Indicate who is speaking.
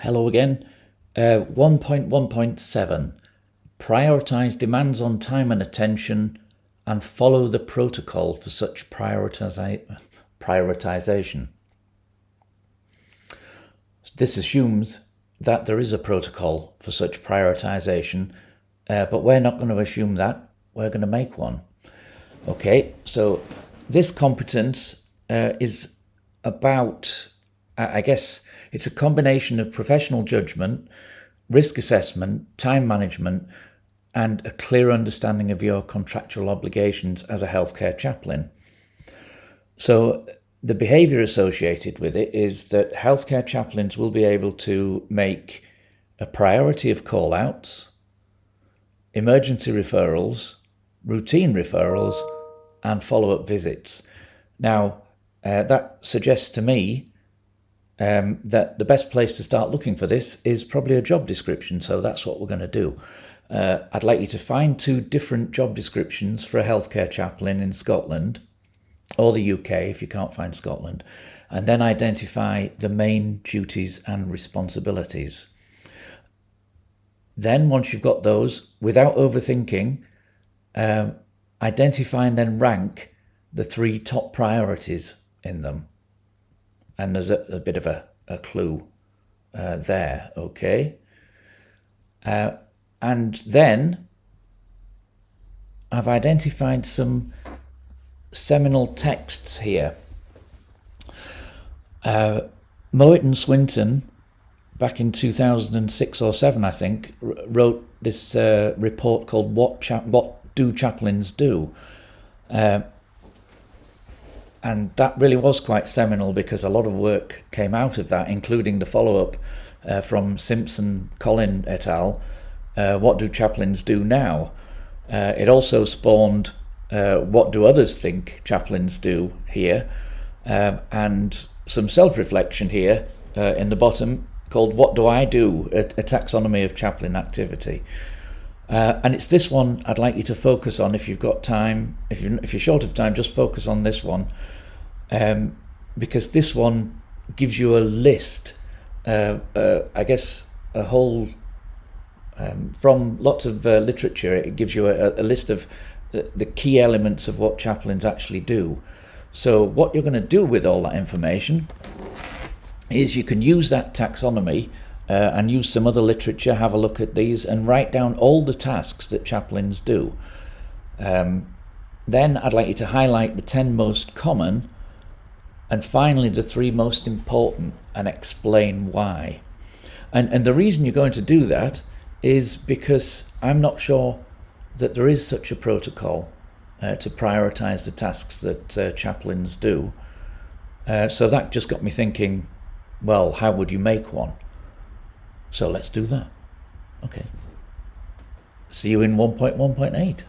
Speaker 1: Hello again. 1.1.7. Prioritize demands on time and attention and follow the protocol for such prioritization. This assumes that there is a protocol for such prioritization, but we're not going to assume that. We're going to make one. Okay, so this competence is about, I guess, it's a combination of professional judgment, risk assessment, time management, and a clear understanding of your contractual obligations as a healthcare chaplain. So the behaviour associated with it is that healthcare chaplains will be able to make a priority of call-outs, emergency referrals, routine referrals, and follow-up visits. Now, that suggests to me that the best place to start looking for this is probably a job description, so that's what we're going to do. I'd like you to find 2 different job descriptions for a healthcare chaplain in Scotland, or the UK if you can't find Scotland, and then identify the main duties and responsibilities. Then, once you've got those, without overthinking, identify and then rank the 3 top priorities in them. And there's a bit of a clue there, okay? And then I've identified some seminal texts here. Mowat and Swinton, back in 2006 or 7, I think, wrote this report called What Do Chaplains Do? And that really was quite seminal because a lot of work came out of that, including the follow-up from Simpson, Collin et al., What Do Chaplains Do Now? It also spawned What Do Others Think Chaplains Do Here? And some self-reflection here in the bottom called What Do I Do? A taxonomy of chaplain activity. And it's this one I'd like you to focus on if you've got time. If you're short of time, just focus on this one, because this one gives you a list, I guess a whole, from lots of literature, it gives you a list of the key elements of what chaplains actually do. So what you're going to do with all that information is you can use that taxonomy and use some other literature, have a look at these and write down all the tasks that chaplains do. Then I'd like you to highlight the 10 most common and finally the 3 most important and explain why. And the reason you're going to do that is because I'm not sure that there is such a protocol to prioritise the tasks that chaplains do. So that just got me thinking, well, how would you make one? So let's do that. Okay. See you in 1.1.8.